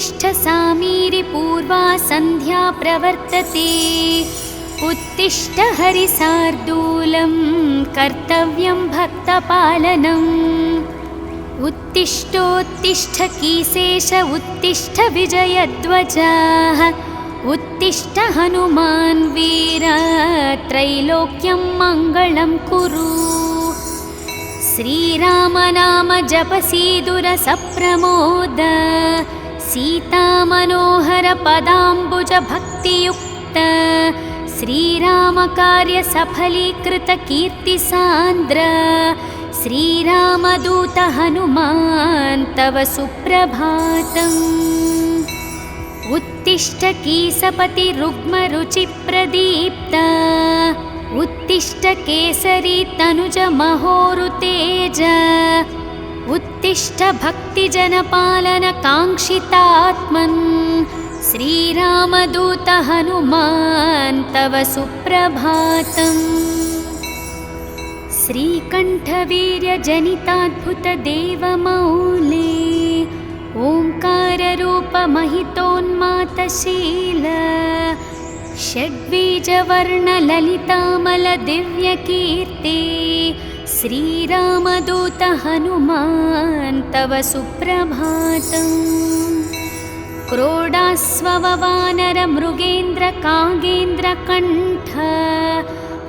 उत्तिष्ठ सामीरि पूर्वा सन्ध्या प्रवर्तते। उत्तिष्ठ हरिसार्दूलं कर्तव्यं भक्तपालनम्। उत्तिष्ठोत्तिष्ठ कीसेश उत्तिष्ठ विजयध्वजाः। उत्तिष्ठ हनुमान् वीर त्रैलोक्यं मङ्गलं कुरु। श्रीराम नाम जपसीदुर सप्रमोद। सीता मनोहर पदाम्बुज भक्तियुक्त। श्रीराम कार्य सफलीकृत कीर्ति सान्द्र। श्रीरामदूत हनुमान् तव सुप्रभातम्। उत्तिष्ठ कीसपति रुग्म रुचि प्रदीप्त। उत्तिष्ठ केसरी तनुज महोरुतेज। उत्तिष्ठ भक्तिजनपालन काङ्क्षितात्मन्। श्रीरामदूत हनुमान् तव सुप्रभातम्। श्रीकण्ठवीर्यजनिताद्भुत देवमौले। ओङ्काररूप महितोन्मातशील। षड्बीजवर्णललितामल दिव्यकीर्ति। श्रीरामदूत हनुमान् तव सुप्रभातम्। क्रोडास्ववानर मृगेन्द्र कागेन्द्र कण्ठ।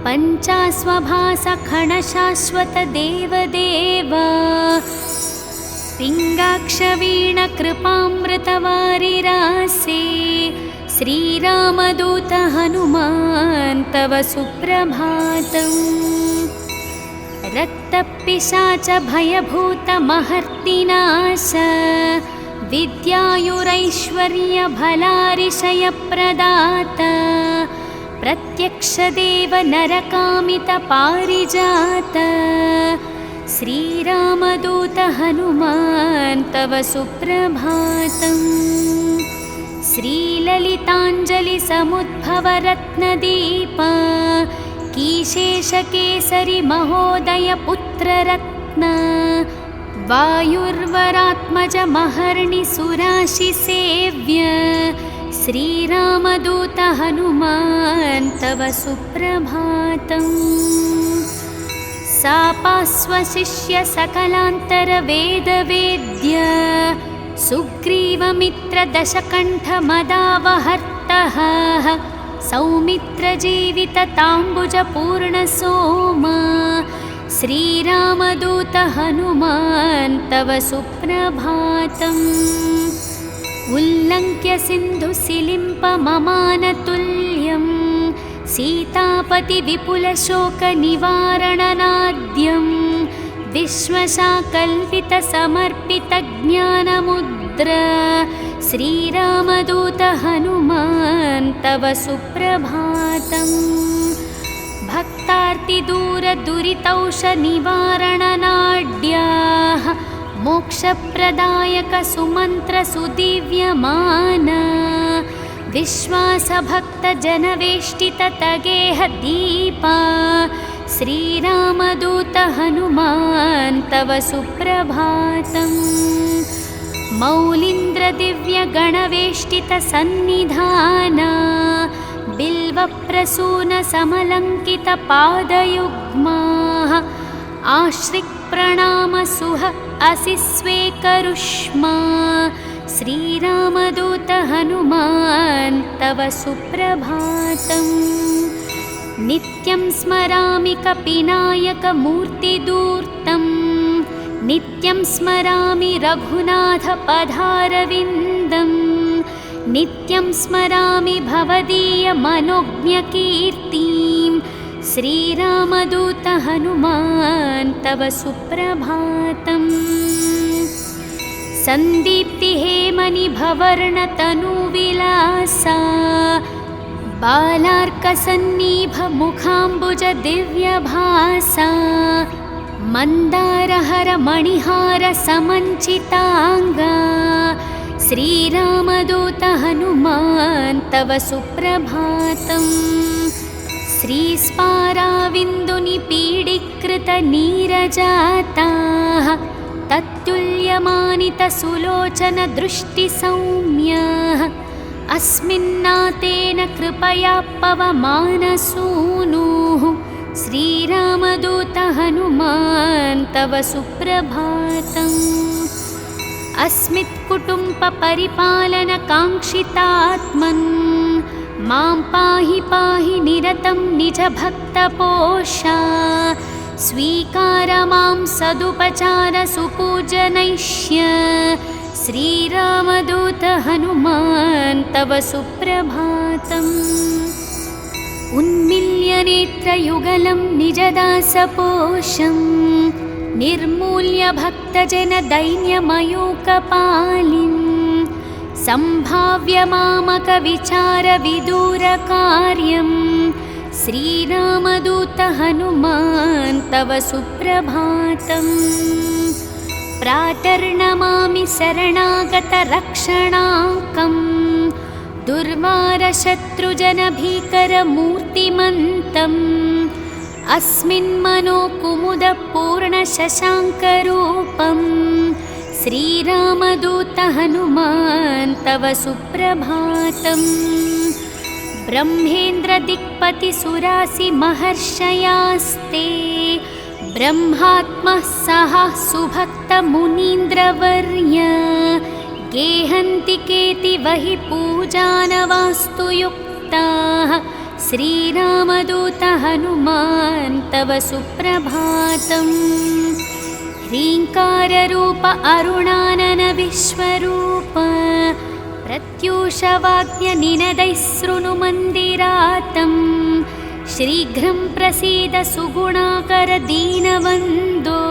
पञ्चास्वभास खणशाश्वत देवदेव। पिङ्गाक्षवीण कृपामृतवारिरासे। श्रीरामदूत हनुमान् तव सुप्रभातम्। रक्तपिशाच भयभूत महर्तिनाश। विद्यायुरैश्वर्य भलारिशयप्रदात। प्रत्यक्षदेव नरकामित पारिजात। श्रीरामदूत हनुमान् तव सुप्रभातम्। श्रीललिताञ्जलि समुद्भव रत्नदीप। कीशेषकेसरि महोदय पुत्ररत्न। वायुर्वरात्मज महर्णि सुराशि सेव्य। श्रीरामदूत हनुमान् तव सुप्रभातम्। सापास्वशिष्य सकलान्तर वेदवेद्य। सुग्रीवमित्र दशकण्ठ मदावहर्तः। सौमित्र जीवित ताम्बुज पूर्ण सोम। श्रीरामदूत हनुमान् तव सुप्रभातम्। उल्लङ्घ्य सिन्धुसिलिम्प ममानतुल्यं। सीतापति विपुल शोक निवारणनाद्यं। विश्वशाकल्पित समर्पित ज्ञानमुद्र। श्रीरामदूत हनुमान् तव सुप्रभातम्। भक्तार्तिदूर दुरितौष निवारणनाड्याः। मोक्षप्रदायक सुमन्त्र सुदिव्यमान। विश्वासभक्त जनवेष्टित तगेह दीपा। श्रीरामदूत हनुमान् तव सुप्रभातम्। मौलीन्द्र दिव्य गणवेष्टित सन्निधाना। बिल्वप्रसून समलङ्कित पादयुग्माः। आश्रिक् प्रणाम सुह असि स्वेकरुष्मा। श्रीरामदूत हनुमान् तव सुप्रभातम्। नित्यं स्मरामि कपिनायक मूर्तिदूर्तं। नित्यं स्मरामि रघुनाथ पदारविन्दं। नित्यं स्मरामि भवदीय मनोज्ञकीर्तिं। श्रीरामदूत हनुमान् तव सुप्रभातम्। सन्दीप्ति हेमनि भवर्णतनुविलासा। बालार्कसन्निभ मुखाम्बुज दिव्यभासा। मन्दारहर मणिहार समञ्चिताङ्गा। श्रीरामदूत हनुमान् तव सुप्रभातम्। श्रीस्पाराविन्दुनिपीडीकृत नीरजाताः। तत्तुल्यमानितसुलोचनदृष्टिसौम्यः अस्मिन्नातेन कृपया पवमानसूनुः श्रीरामदूत हनुमान् तव सुप्रभातम्। अस्मित्कुटुम्बपरिपालनकाङ्क्षितात्मन् मां पाहि पाहि निरतं निजभक्तपोषा स्वीकार मां सदुपचार सुपूजनैष्य श्रीरामदूत हनुमान् तव सुप्रभातम्। उन्मिल्य नेत्रयुगलं निजदासपोषं निर्मूल्य भक्तजनदैन्यमयूकपालिं सम्भाव्य मामकविचारविदूरकार्यं श्रीरामदूत हनुमान् तव सुप्रभातम्। प्रातर्नमामि शरणागतरक्षणाकं दुर्वारशत्रुजनभीकरमूर्तिमन्तम् अस्मिन्मनोकुमुदपूर्णशशाङ्करूपं श्रीरामदूत हनुमान् तव सुप्रभातम्। ब्रह्मेन्द्रदिक्पतिसुरासिमहर्षयास्ते ब्रह्मात्मः सह सुभक्तमुनीन्द्रवर्य गेहन्ति केतिवहि पूजानवास्तु युक्ताः श्रीरामदूत हनुमान् तव सुप्रभातम्। ह्रीङ्काररूप अरुणानन विश्वरूप प्रत्यूषवाद्यनिनदैः शृणुमन्दिरातं शीघ्रं प्रसीद सुगुणाकर दीनवन्दो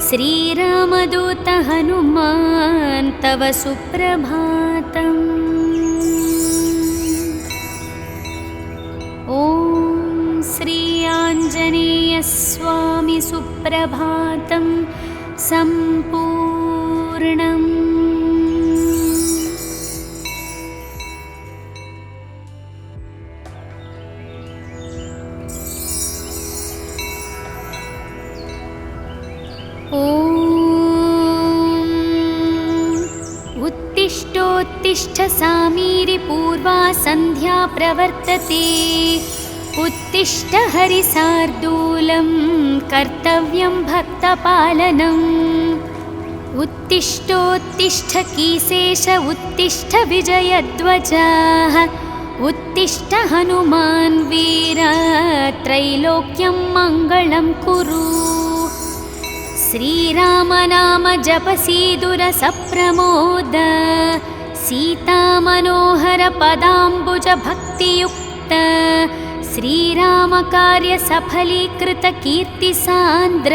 श्रीरामदूत हनुमान् तव सुप्रभातम्। ॐ श्री आञ्जनेयस्वामी सुप्रभातं सम्पूर्णम्। उत्तिष्ठोत्तिष्ठ सामीरि पूर्वा सन्ध्या प्रवर्तते उत्तिष्ठ हरिसार्दूलं कर्तव्यं भक्तपालनम्। उत्तिष्ठोत्तिष्ठ कीसेश उत्तिष्ठ विजयध्वजः उत्तिष्ठ हनुमान् वीर त्रैलोक्यं मङ्गलं कुरु। श्रीराम नाम जपसीदुर सप्रमोद सीतामनोहर पदाम्बुज भक्तियुक्त श्रीराम कार्य सफलीकृत कीर्तिसान्द्र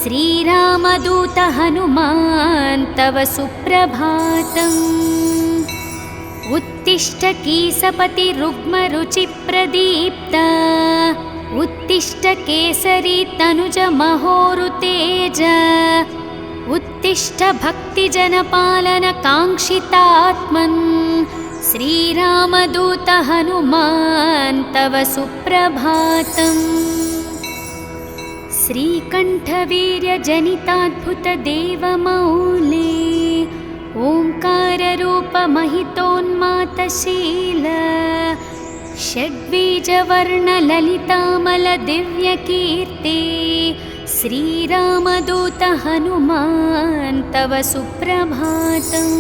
श्रीरामदूत हनुमान् तव सुप्रभातम्। उत्तिष्ठ कीसपति रुग्मरुचिप्रदीप्त उत्तिष्ठ केसरी तनुज महोरुतेज उत्तिष्ठ भक्तिजनपालन काङ्क्षितात्मन् श्रीरामदूत हनुमान् तव सुप्रभातम्। श्रीकण्ठवीर्यजनिताद्भुतदेवमौले ओङ्काररूपमहितोन्मातशील षड्बीजवर्णललितामलदिव्यकीर्ते श्रीरामदूत हनुमान् तव सुप्रभातम्।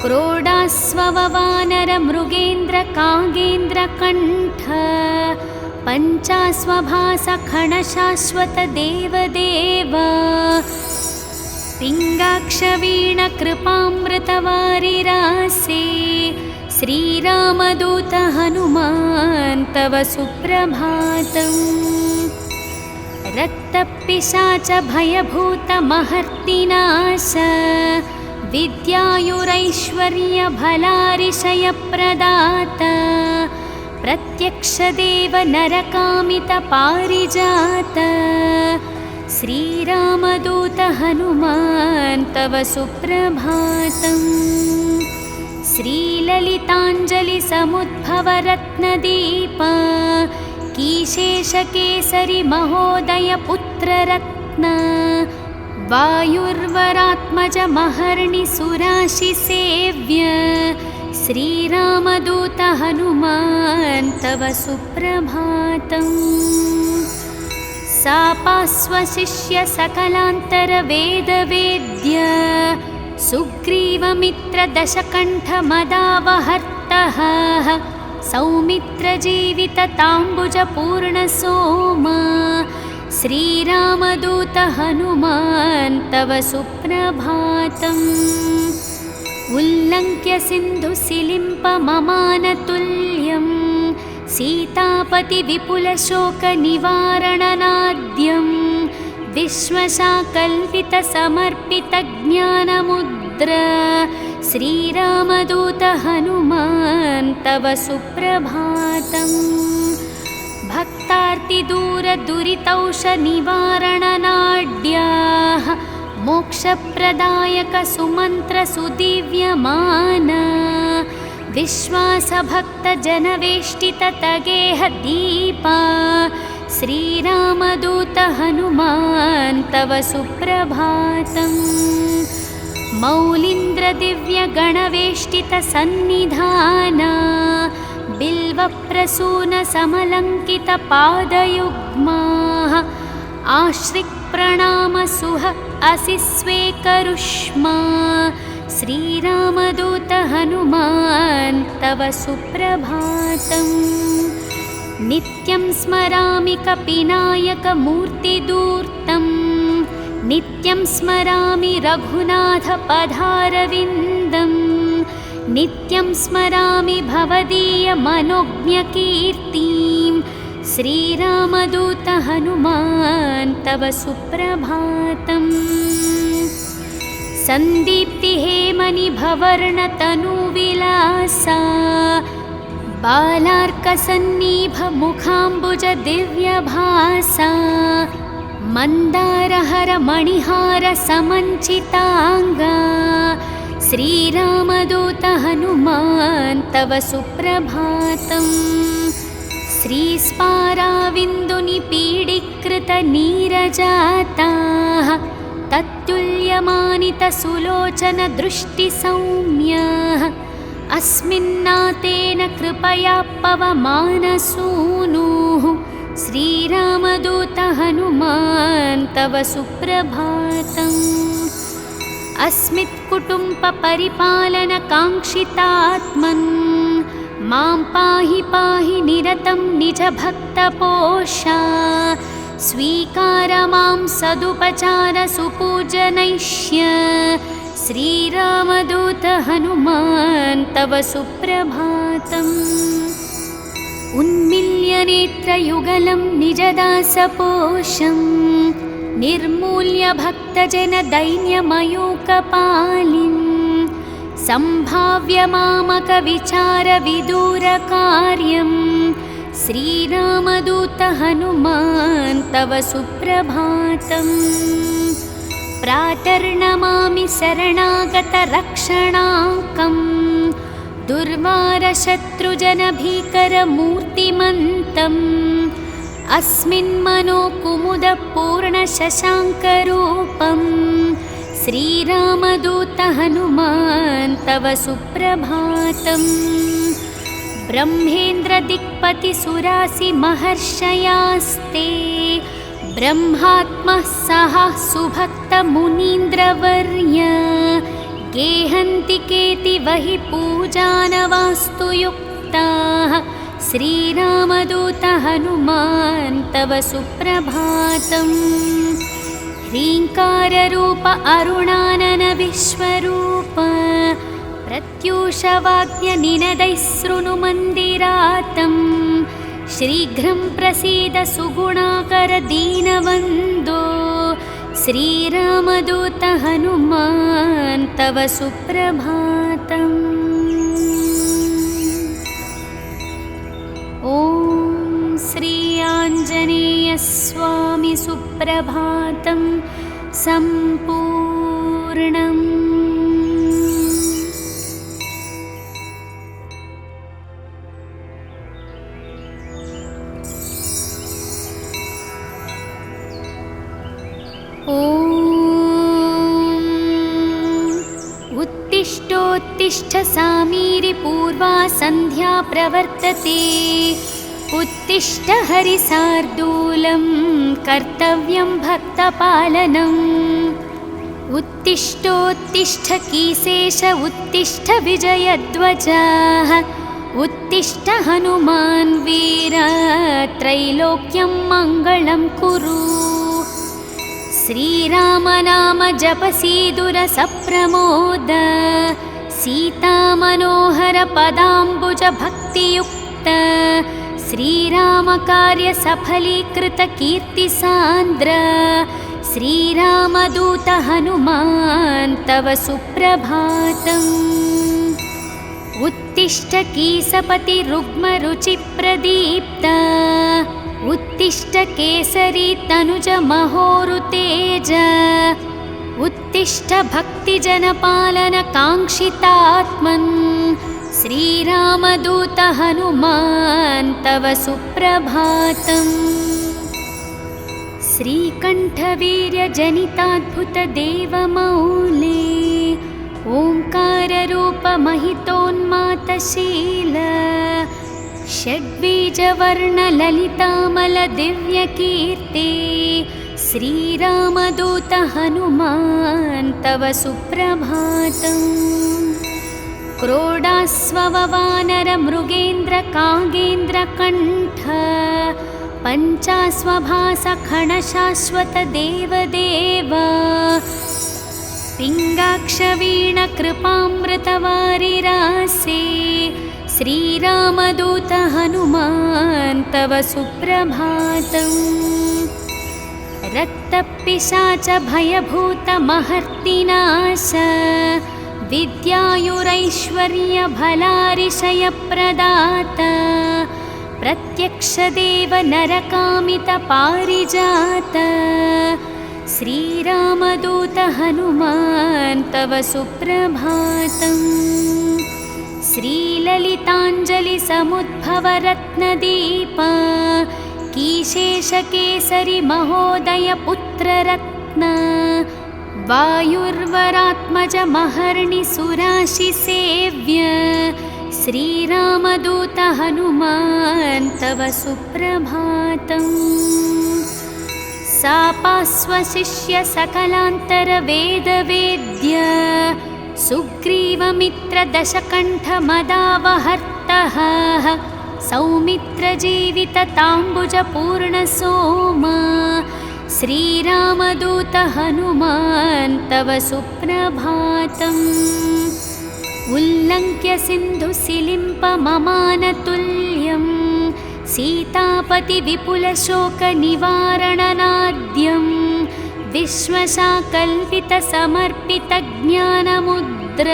क्रोडास्ववानरमृगेन्द्रकागेन्द्रकण्ठ पञ्चास्वभासखणशाश्वत देवदेव पिङ्गाक्षवीणकृपामृतवारिरासे श्रीरामदूत हनुमान् तव सुप्रभातम्। रक्तपिशाच भयभूतमहर्तिनाश विद्यायुरैश्वर्यभलारिशयप्रदात प्रत्यक्षदेव नरकामितपारिजात श्रीरामदूत हनुमान् तव सुप्रभातम्। श्रीललिताञ्जलिसमुद्भवरत्नदीप कीशेषकेसरि महोदय पुत्ररत्न वायुर्वरात्मजमहर्निसुराशिसेव्य श्रीरामदूत हनुमान् तव सुप्रभातम्। सापास्वशिष्य सकलान्तरवेदवेद्य सुग्रीवमित्रदशकण्ठमदावहर्तः सौमित्रजीवितताम्बुजपूर्णसोमा श्रीरामदूत हनुमान् तव सुप्रभातम्। उल्लङ्घ्य सिन्धुसिलिम्पममानतुल्यं सीतापतिविपुलशोकनिवारणनाद्यं विश्वशाकल्पितसमर्पितज्ञानमुद्र श्रीरामदूत हनुमान् तव सुप्रभातम्। भक्तार्तिदूरदुरितौषनिवारणनाड्याः मोक्षप्रदायकसुमन्त्रसुदिव्यमाना विश्वासभक्तजनवेष्टिततगेहदीपा श्रीरामदूत हनुमान् तव सुप्रभातम्। मौलीन्द्रदिव्यगणवेष्टितसन्निधाना बिल्वप्रसूनसमलङ्कितपादयुग्माः आश्रिक्प्रणामसुह असि स्वेकरुष्मा श्रीरामदूत हनुमान् तव सुप्रभातम्। नित्यं स्मरामि कपिनायकमूर्तिदूर्तं नित्यं स्मरामि रघुनाथपदारविन्दं नित्यं स्मरामि भवदीयमनोज्ञकीर्तिं श्रीरामदूत हनुमान् तव सुप्रभातम्। सन्दीप्तिहेमनिभवर्णतनुविलासा बालार्कसन्निभमुखाम्बुजदिव्यभासा मन्दारहरमणिहारसमञ्चिताङ्गा श्रीरामदूत हनुमान् तव सुप्रभातम्। श्रीस्पाराविन्दुनिपीडीकृतनीरजाताः तत्तुल्यमानितसुलोचनदृष्टिसौम्याः अस्मिन्नातेन कृपया पवमानसूनुः श्रीरामदूत हनुमान् तव सुप्रभातम्। अस्मित्कुटुम्बपरिपालनकाङ्क्षितात्मन् मां पाहि पाहि निरतं निजभक्तपोषा स्वीकार मां सदुपचारसुपूजनैष्य श्रीरामदूत हनुमान् तव सुप्रभातम्। उन्मील्यनेत्रयुगलं निजदासपोषं निर्मूल्य भक्तजनदैन्यमयूकपालिं सम्भाव्य मामकविचारविदूरकार्यं श्रीरामदूत हनुमान् तव सुप्रभातम्। प्रातर्नमामि शरणागतरक्षणाङ्कं दुर्वारशत्रुजनभीकरमूर्तिमन्तम् अस्मिन्मनोकुमुदपूर्णशशाङ्करूपं श्रीरामदूत हनुमान् तव सुप्रभातम्। ब्रह्मेन्द्रदिक्पतिसुरासिमहर्षयास्ते ब्रह्मात्मः सह सुभक्तमुनीन्द्रवर्य गेहन्ति केतिवहि पूजानवास्तुयुक्ताः श्रीरामदूत हनुमान् तव सुप्रभातम्। ह्रीङ्काररूप अरुणानन विश्वरूप प्रत्यूषवाद्यनिनदैः शृणुमन्दिरातं शीघ्रं प्रसीद सुगुणाकर दीनवन्दो श्रीरामदूत हनुमान् तव सुप्रभातम्। ॐ श्री आञ्जनेयस्वामी सुप्रभातं सम्पूर्णम्। ॐ उत्तिष्ठ सामीरि पूर्वा सन्ध्या प्रवर्तते उत्तिष्ठ हरिसार्दूलं कर्तव्यं भक्तपालनम् उत्तिष्ठोत्तिष्ठ कीसेश उत्तिष्ठ विजयध्वजः उत्तिष्ठ हनुमान् वीर त्रैलोक्यं मङ्गलं कुरु श्रीराम नाम जपसीदुर सप्रमोद सीतामनोहर पदाम्बुज भक्तियुक्त श्रीराम कार्य सफलीकृत कीर्तिसान्द्र श्रीरामदूत हनुमान् तव सुप्रभातम् उत्तिष्ठ कीसपति रुग्मरुचिप्रदीप्त उत्तिष्ठ केसरी तनुज महोरुतेज उत्तिष्ठ भक्तिजनपालन काङ्क्षितात्मन् श्रीरामदूत हनुमान् तव सुप्रभातम् श्रीकण्ठवीर्यजनिताद्भुतदेवमौले ओङ्काररूपमहितोन्मातशील षड्बीजवर्णललितामलदिव्यकीर्ति श्रीरामदूत हनुमान् तव सुप्रभातम् क्रोडास्ववानरमृगेन्द्रकागेन्द्रकण्ठ पञ्चास्वभासखणशाश्वतदेवदेव पिङ्गाक्षवीणकृपामृतवारिरासे श्रीरामदूत हनुमान् तव सुप्रभातम् रक्तपिशाच भयभूतमहर्तिनाश विद्यायुरैश्वर्यभलारिशयप्रदाता प्रत्यक्षदेव नरकामितपारिजात श्रीरामदूत हनुमान् तव सुप्रभातम् श्रीललिताञ्जलिसमुद्भवरत्नदीप कीशेषकेसरि महोदयपुत्ररत्न वायुर्वरात्मज महर्णिसुराशिसेव्य श्रीरामदूत हनुमान् तव सुप्रभातम् सापास्वशिष्य सकलान्तरवेदवेद्य सुग्रीवमित्रदशकण्ठमदावहर्तः सौमित्रजीवितताम्बुजपूर्णसोमा श्रीरामदूत हनुमान् तव सुप्रभातम् उल्लङ्घ्य सिन्धुसिलिम्पममानतुल्यं सीतापतिविपुलशोकनिवारणनाद्यं विश्वशाकल्पितसमर्पितज्ञानमुद्र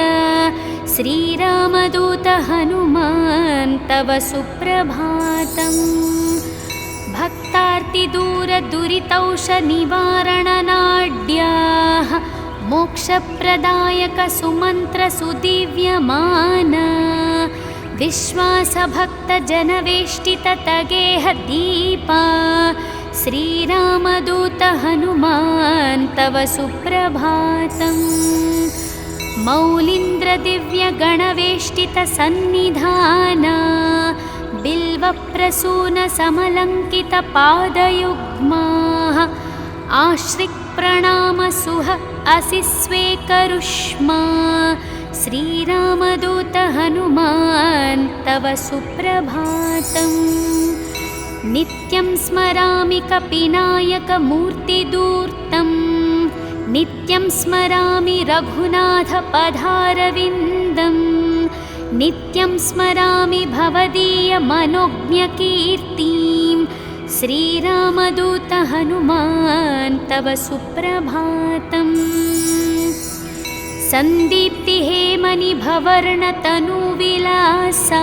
श्रीरामदूत हनुमान् तव सुप्रभातम् भक्तार्तिदूरदुरितौषनिवारणनाड्याः मोक्षप्रदायक सुमन्त्रसुदिव्यमान विश्वासभक्तजनवेष्टिततगेह दीपा श्रीरामदूत हनुमान् तव सुप्रभातम् मौलीन्द्रदिव्यगणवेष्टितसन्निधाना बिल्वप्रसूनसमलङ्कितपादयुग्माः आश्रिक्प्रणामसुह असि स्वेकरुष्मा श्रीरामदूत हनुमान् तव सुप्रभातम् नित्यं स्मरामि कपिनायकमूर्तिदूर्तं नित्यं स्मरामि रघुनाथपदारविन्दं नित्यं स्मरामि भवदीयमनोज्ञकीर्तिं श्रीरामदूत हनुमान् तव सुप्रभातम् सन्दीप्तिहेमनिभवर्णतनुविलासा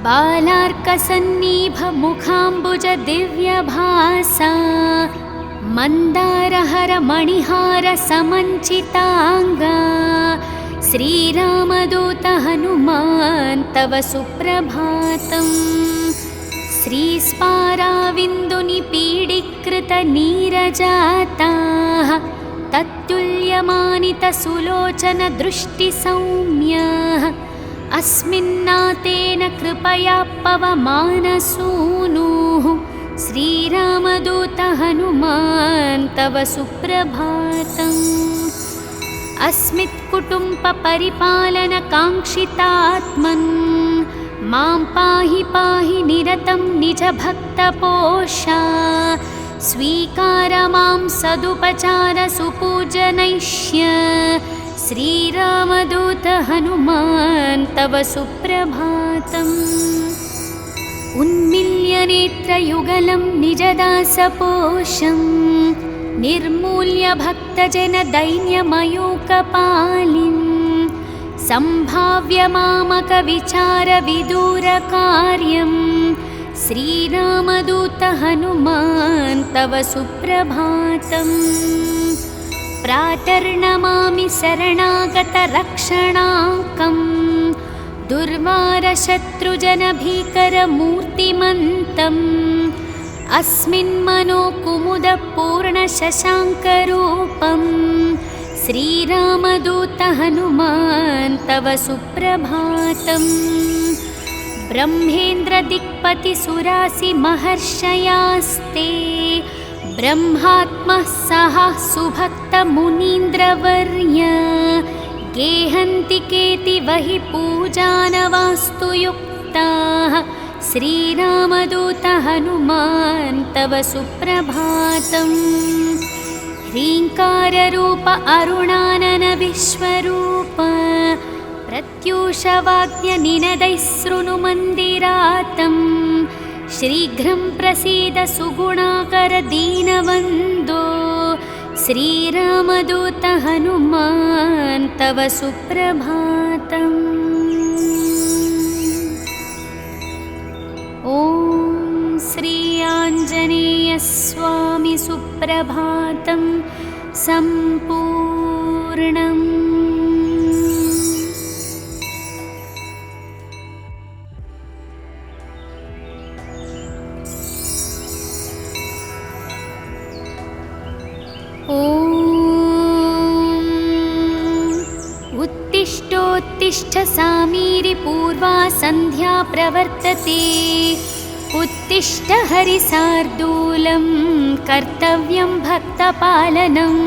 बालार्कसन्निभमुखाम्बुजदिव्यभासा मन्दारहरमणिहारसमञ्चिताङ्गा श्रीरामदूत हनुमान् तव सुप्रभातम् श्रीस्पाराविन्दुनिपीडीकृतनीरजाताः तत्तुल्य विद्यमानितसुलोचन दृष्टिसौम्यः अस्मिन्नातेन कृपया पवमानसूनुः श्रीरामदूत हनुमान् तव सुप्रभातम्। अस्मित्कुटुम्बपरिपालनकाङ्क्षितात्मन् मां पाहि पाहि निरतं निजभक्तपोषा स्वीकार मां सदुपचार सुपूजनैष्य श्रीरामदूत हनुमान् तव सुप्रभातम्। उन्मिल्य नेत्रयुगलं निजदासपोषं निर्मूल्य भक्तजनदैन्यमयूकपालिं सम्भाव्य मामकविचारविदूरकार्यं श्रीरामदूत हनुमान् तव सुप्रभातम्। प्रातर्नमामि शरणागतरक्षणाङ्कम् दुर्वारशत्रुजनभीकरमूर्तिमन्तम् अस्मिन्मनोकुमुदपूर्णशशाङ्करूपं श्रीरामदूत हनुमान् तव सुप्रभातम्। ब्रह्मेन्द्रदिक्पतिसुरासिमहर्षयास्ते ब्रह्मात्मः सह सुभक्तमुनीन्द्रवर्य गेहन्ति केतिवहि पूजानवास्तु युक्ताः श्रीरामदूत हनुमान् तव सुप्रभातम्। ह्रीङ्काररूप अरुणानन विश्वरूप प्रत्यूषवाद्यनिनदैः शृणुमन्दिरातम् शीघ्रं प्रसीद सुगुणाकर दीनवन्दो श्रीरामदूत हनुमान् तव सुप्रभातम्। ॐ श्री आञ्जनेयस्वामी सुप्रभातं सम्पूर्णम्। उत्तिष्ठ सामीरि पूर्वा सन्ध्या प्रवर्तते उत्तिष्ठ हरिसार्दूलं कर्तव्यं भक्तपालनम्।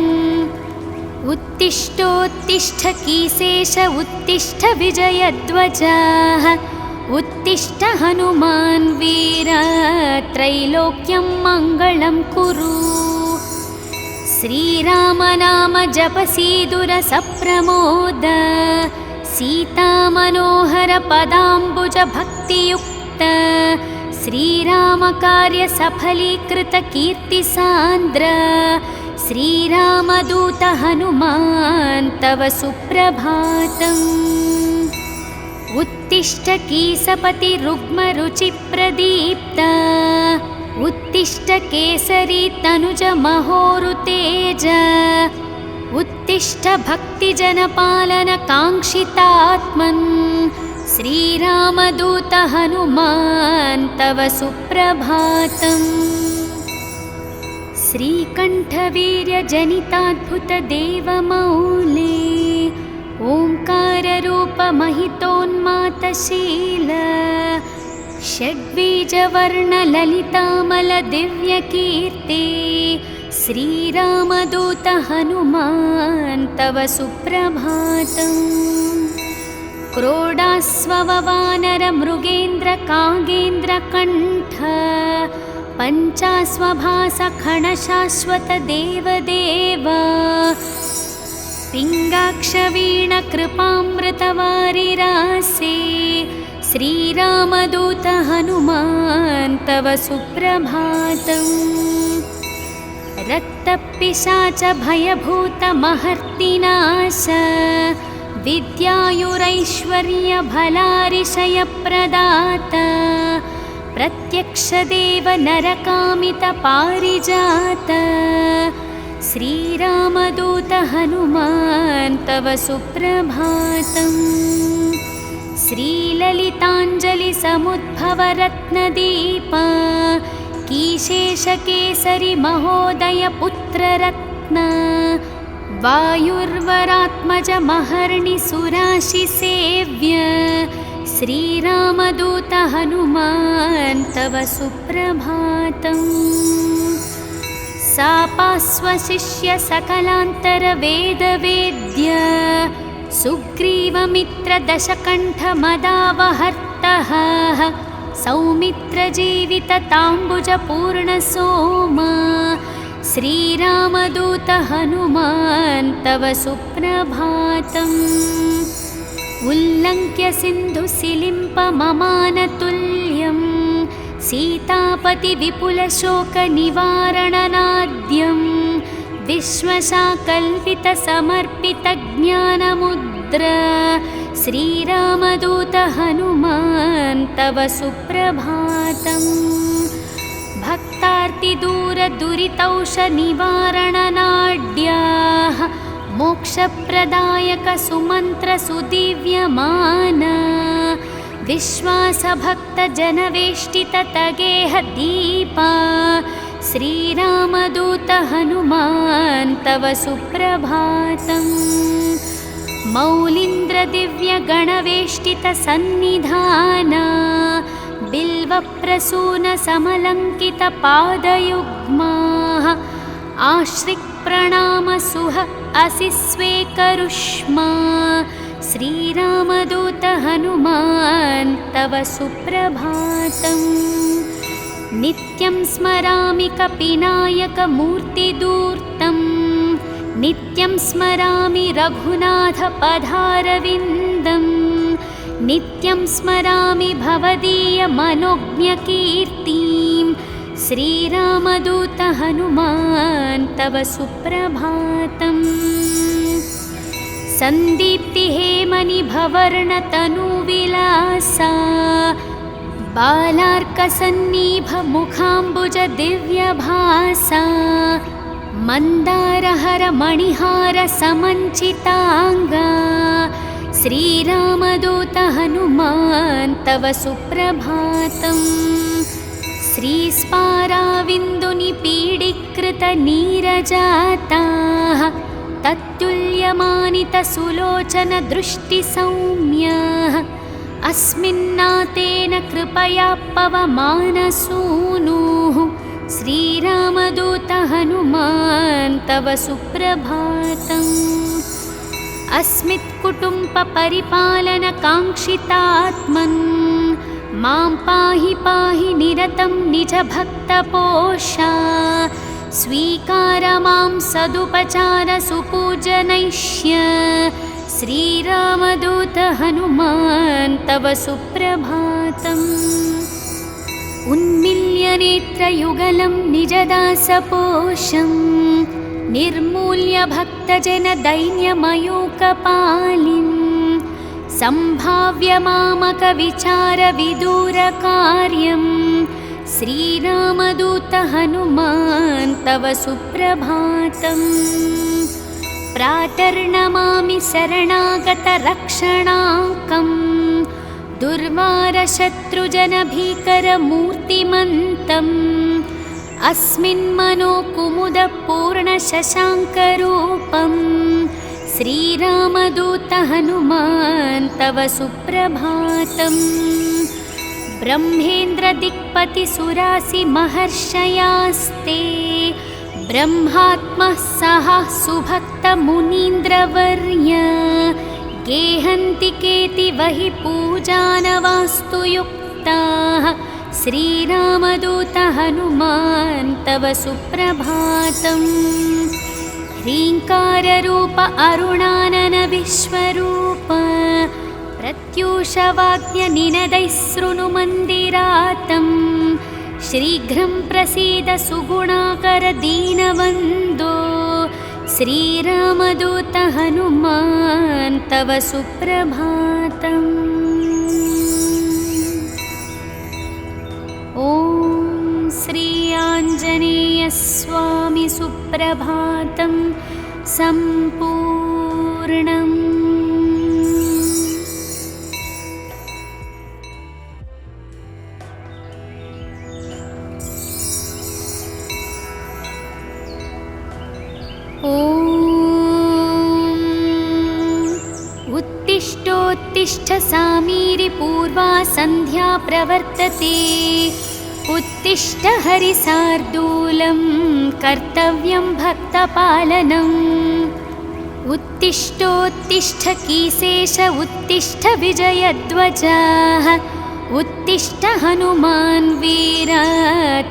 उत्तिष्ठोत्तिष्ठ कीसेश उत्तिष्ठ विजयध्वजः उत्तिष्ठ हनुमान् वीर त्रैलोक्यं मङ्गलं कुरु। श्रीरामनाम जपसीदुर सप्रमोद सीतामनोहर पदाम्बुज भक्तियुक्त श्रीरामकार्य सफलीकृत कीर्तिसान्द्र श्रीरामदूत हनुमान् तव सुप्रभातम्। उत्तिष्ठ कीसपति रुग्मरुचिप्रदीप्त उत्तिष्ठ केसरी तनुज महोरुतेज उत्तिष्ठ भक्तिजनपालन काङ्क्षितात्मन् श्रीरामदूत हनुमान् तव सुप्रभातम्। श्रीकण्ठवीर्यजनिताद्भुतदेवमौले ओङ्काररूपमहितोन्मातशील षड्बीजवर्णललितामलदिव्यकीर्ते श्रीरामदूत हनुमान् तव सुप्रभातम्। क्रोडास्ववानरमृगेन्द्रकागेन्द्रकण्ठ पञ्चास्वभासखणशाश्वतदेवदेव पिङ्गाक्षवीणकृपामृतवारिरासे श्रीरामदूत हनुमान् तव सुप्रभातम्। रक्तपिशाच भयभूतमहर्तिनाश विद्यायुरैश्वर्यभलारिशयप्रदात प्रत्यक्षदेव नरकामितपारिजात श्रीरामदूत हनुमान् तव सुप्रभातम्। श्रीललिताञ्जलिसमुद्भवरत्नदीप कीशेषकेसरि महोदय पुत्ररत्न वायुर्वरात्मजमहर्निसुराशिसेव्य श्रीरामदूत हनुमान् तव सुप्रभातम्। सापास्वशिष्य सकलान्तरवेदवेद्य सुग्रीवमित्रदशकण्ठमदावहर्तः सौमित्रजीवितताम्बुजपूर्णसोमा श्रीरामदूत हनुमान् तव सुप्रभातम्। उल्लङ्घ्य सिन्धुसिलिम्पममानतुल्यं सीतापतिविपुलशोकनिवारणनाद्यं विश्वशाकल्पितसमर्पितज्ञानमुद्र श्रीरामदूत हनुमान् तव सुप्रभातम्। भक्तार्तिदूरदुरितौषनिवारणनाड्याः मोक्षप्रदायकसुमन्त्रसुदिव्यमाना विश्वासभक्तजनवेष्टिततगेहदीपा श्रीरामदूत हनुमान् तव सुप्रभातम्। मौलीन्द्रदिव्यगणवेष्टितसन्निधाना बिल्वप्रसूनसमलङ्कितपादयुग्माः आश्रिक्प्रणामसुह असि स्वेकरुष्मा श्रीरामदूत हनुमान् तव सुप्रभातम्। नित्यं स्मरामि कपिनायकमूर्तिदूर्तं नित्यं स्मरामि रघुनाथपदारविन्दं नित्यं स्मरामि भवदीयमनोज्ञकीर्तिं श्रीरामदूत हनुमान् तव सुप्रभातम्। सन्दीप्तिहेमनिभवर्णतनुविलासा बालार्कसन्निभमुखाम्बुजदिव्यभासा मन्दारहरमणिहारसमञ्चिताङ्गा श्रीरामदूत हनुमान् तव सुप्रभातम्। श्रीस्पाराविन्दुनिपीडीकृतनीरजाताः तत्तुल्यमानितसुलोचनदृष्टिसौम्याः अस्मिन्नातेन कृपया पवमानसूनुः श्रीरामदूत हनुमान् तव सुप्रभातम्। अस्मित्कुटुम्बपरिपालनकाङ्क्षितात्मन् मां पाहि पाहि निरतं निजभक्तपोषा स्वीकार मां सदुपचारसुपूजनैष्य श्रीरामदूत हनुमान् तव सुप्रभातम्। उन्मील्यनेत्रयुगलं निजदासपोषं निर्मूल्य भक्तजनदैन्यमयूकपालिं सम्भाव्य मामकविचारविदूरकार्यं श्रीरामदूत हनुमान् तव सुप्रभातम्। प्रातर्नमामि शरणागतरक्षणाङ्कं दुर्वारशत्रुजनभीकरमूर्तिमन्तम् अस्मिन्मनोकुमुदपूर्णशशाङ्करूपं श्रीरामदूत हनुमान् तव सुप्रभातम्। ब्रह्मेन्द्रदिक्पतिसुरासिमहर्षयास्ते ब्रह्मात्मः सह सुभक्तमुनीन्द्रवर्य गेहन्ति केतिवहि पूजानवास्तु युक्ताः श्रीरामदूत हनुमान् तव सुप्रभातम्। ह्रीङ्काररूप अरुणानन विश्वरूप प्रत्यूषवाक्यनिनदैः शृणुमन्दिरातं शीघ्रं प्रसीद सुगुणाकर दीनवन्दो श्रीरामदूत हनुमान् तव सुप्रभातम्। ॐ श्री आञ्जनेयस्वामी सुप्रभातं सम्पूर्णम्। ॐ पूर्वा सन्ध्या प्रवर्तते। उत्तिष्ठ हरिसार्दूलं कर्तव्यं भक्तपालनम्। उत्तिष्ठोत्तिष्ठ कीसेश उत्तिष्ठ विजयध्वजः। उत्तिष्ठ हनुमान् वीर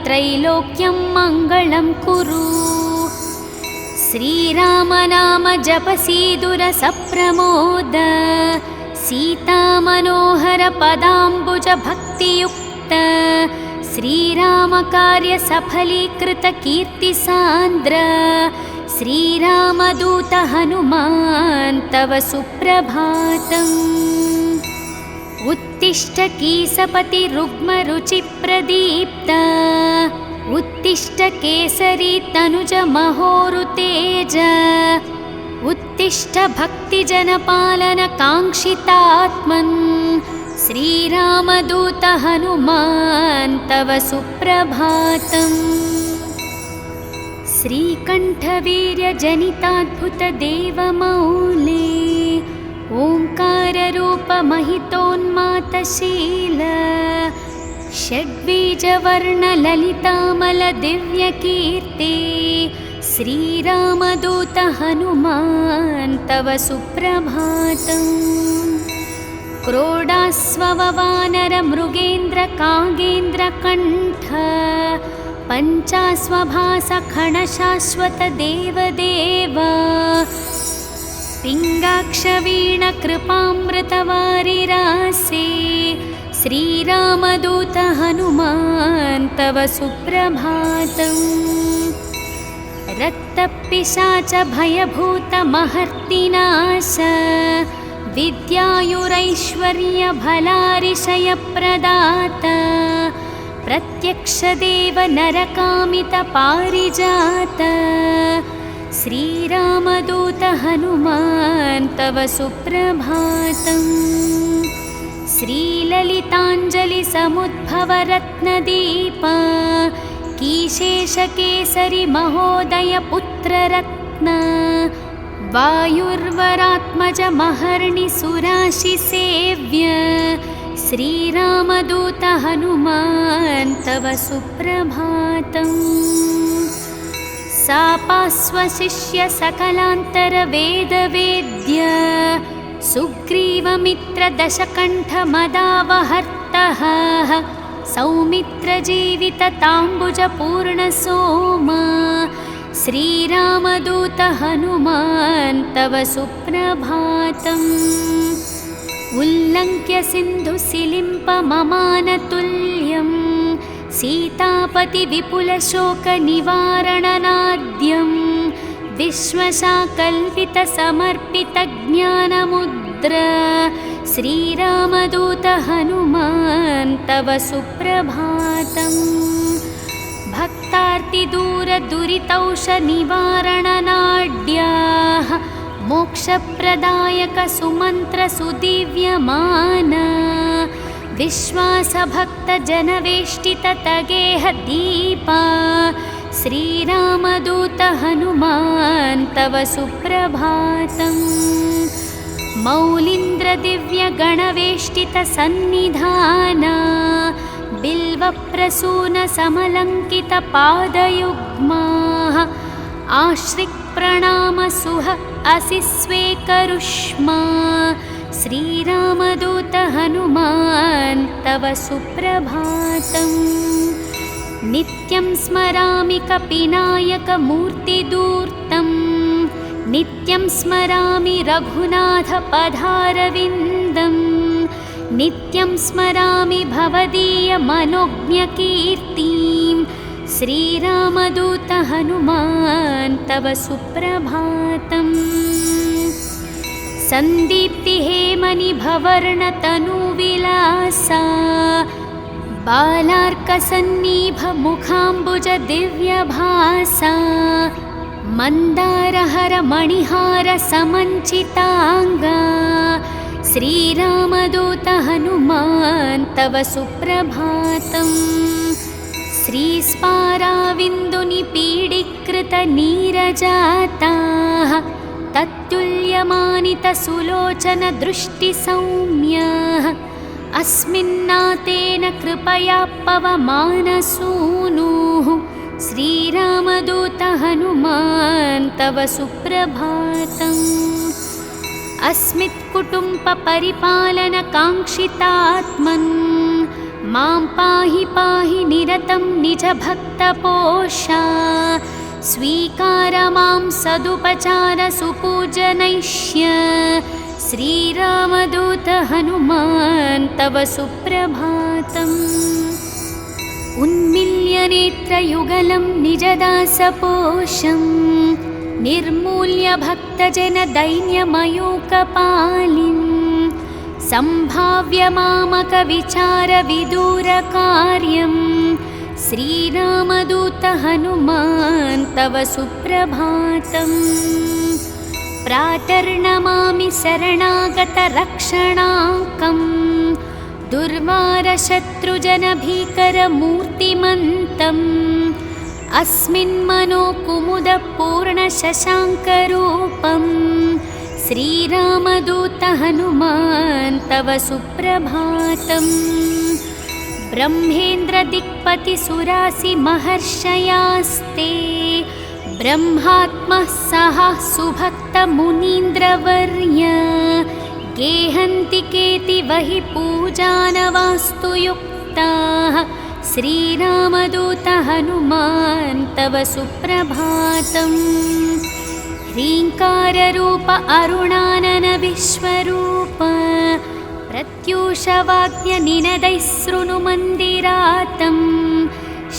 त्रैलोक्यं मङ्गलं कुरु। श्रीराम नाम जपसीदुर सप्रमोद। सीतामनोहर पदाम्बुज भक्तियुक्त। श्रीराम कार्य सफलीकृत कीर्तिसान्द्र। श्रीरामदूत हनुमान् तव सुप्रभातम्। उत्तिष्ठ कीसपति रुग्मरुचिप्रदीप्त। उत्तिष्ठ केसरी तनुज महोरुतेज। उत्तिष्ठ भक्तिजनपालन काङ्क्षितात्मन्। श्रीरामदूत हनुमान् तव सुप्रभातम्। श्रीकण्ठवीर्यजनिताद्भुतदेवमौले। ओङ्काररूपमहितोन्मातशील। षड्बीजवर्णललितामलदिव्यकीर्ति। श्रीरामदूत हनुमान् तव सुप्रभातम्। क्रोडास्ववानरमृगेन्द्रकागेन्द्रकण्ठ। पञ्चास्वभासखणशाश्वतदेवदेव। पिङ्गाक्षवीणकृपामृतवारिरासे। श्रीरामदूत हनुमान् तव सुप्रभातम्। रक्तपिशाच भयभूतमहर्तिनाश। विद्यायुरैश्वर्यभलारिशयप्रदाता। प्रत्यक्षदेव नरकामितपारिजात। श्रीरामदूत हनुमान् तव सुप्रभातम्। श्रीललिताञ्जलिसमुद्भवरत्नदीप। कीशेषकेसरि महोदय पुत्ररत्न। वायुर्वरात्मज महर्णि सुराशिसेव्य। श्रीरामदूत हनुमान् तव सुप्रभातम्। सापास्वशिष्य सकलान्तरवेदवेद्य। सुग्रीवमित्रदशकण्ठमदावहर्तः। सौमित्रजीवितताम्बुजपूर्णसोम। श्रीरामदूत हनुमान् तव सुप्रभातम्। उल्लङ्घ्य सिन्धुसिलिम्पममानतुल्यं। सीतापतिविपुलशोकनिवारणनाद्यं। विश्वशाकल्पितसमर्पितज्ञानमुद्र। श्रीरामदूत हनुमान् तव सुप्रभातम्। भक्तार्तिदूरदुरितौषनिवारणनाड्याः। मोक्षप्रदायक सुमन्त्रसुदिव्यमान। विश्वासभक्तजनवेष्टिततगेह दीपा। श्रीरामदूत हनुमान् तव सुप्रभातम्। मौलीन्द्रदिव्यगणवेष्टितसन्निधाना। बिल्वप्रसूनसमलङ्कितपादयुग्माः। आश्रिक्प्रणामसुह असि स्वेकरुष्मा। श्रीरामदूत हनुमान् तव सुप्रभातम्। नित्यं स्मरामि कपिनायकमूर्तिदूर्तम्। नित्यं स्मरामि रघुनाथपदारविन्दम्। नित्यं स्मरामि भवदीयमनोज्ञकीर्तिं। श्रीरामदूत हनुमान् तव सुप्रभातम्। सन्दीप्तिहेमनिभवर्णतनुविलासा। बालार्कसन्निभमुखाम्बुजदिव्यभासा। मन्दारहरमणिहारसमञ्चिताङ्गा। श्रीरामदूत हनुमान् तव सुप्रभातम्। श्रीस्पाराविन्दुनिपीडीकृतनीरजाताः। तत्तुल्यमानितसुलोचनदृष्टिसौम्याः। अस्मिन्नातेन कृपया पवमानसूनुः श्रीरामदूत हनुमान् तव सुप्रभातम्। अस्मित्कुटुम्बपरिपालनकाङ्क्षितात्मन् मां पाहि पाहि निरतं निजभक्तपोषा। स्वीकार मां सदुपचार सुपूजनैष्य श्रीरामदूत हनुमान् तव सुप्रभातम्। उन्मिल्य नेत्रयुगलं निजदासपोषं निर्मूल्य भक्तजनदैन्यमयूकपालिं सम्भाव्य मामकविचारविदूरकार्यं श्रीरामदूत हनुमान् तव सुप्रभातम्। प्रातर्नमामि शरणागतरक्षणाङ्कम् दुर्वारशत्रुजनभीकरमूर्तिमन्तम् अस्मिन्मनोकुमुदपूर्णशशाङ्करूपं श्रीरामदूत हनुमान् तव सुप्रभातम्। ब्रह्मेन्द्रदिक्पतिसुरासिमहर्षयास्ते ब्रह्मात्मः सह सुभक्तमुनीन्द्रवर्य गेहन्ति केतिवहि पूजानवास्तु युक्ताः श्रीरामदूत हनुमान् तव सुप्रभातम्। ह्रीङ्काररूप अरुणानन विश्वरूप प्रत्यूषवाद्यनिनदैः शृणुमन्दिरातम्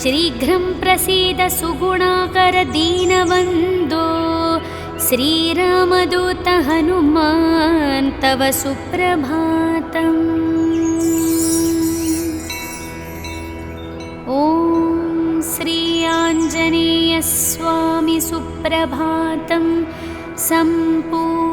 शीघ्रं प्रसीद सुगुणाकर दीनवन्दो श्रीरामदूत हनुमान् तव सुप्रभातम्। ॐ श्री आञ्जनेयस्वामी सुप्रभातं सम्पूर्णम्।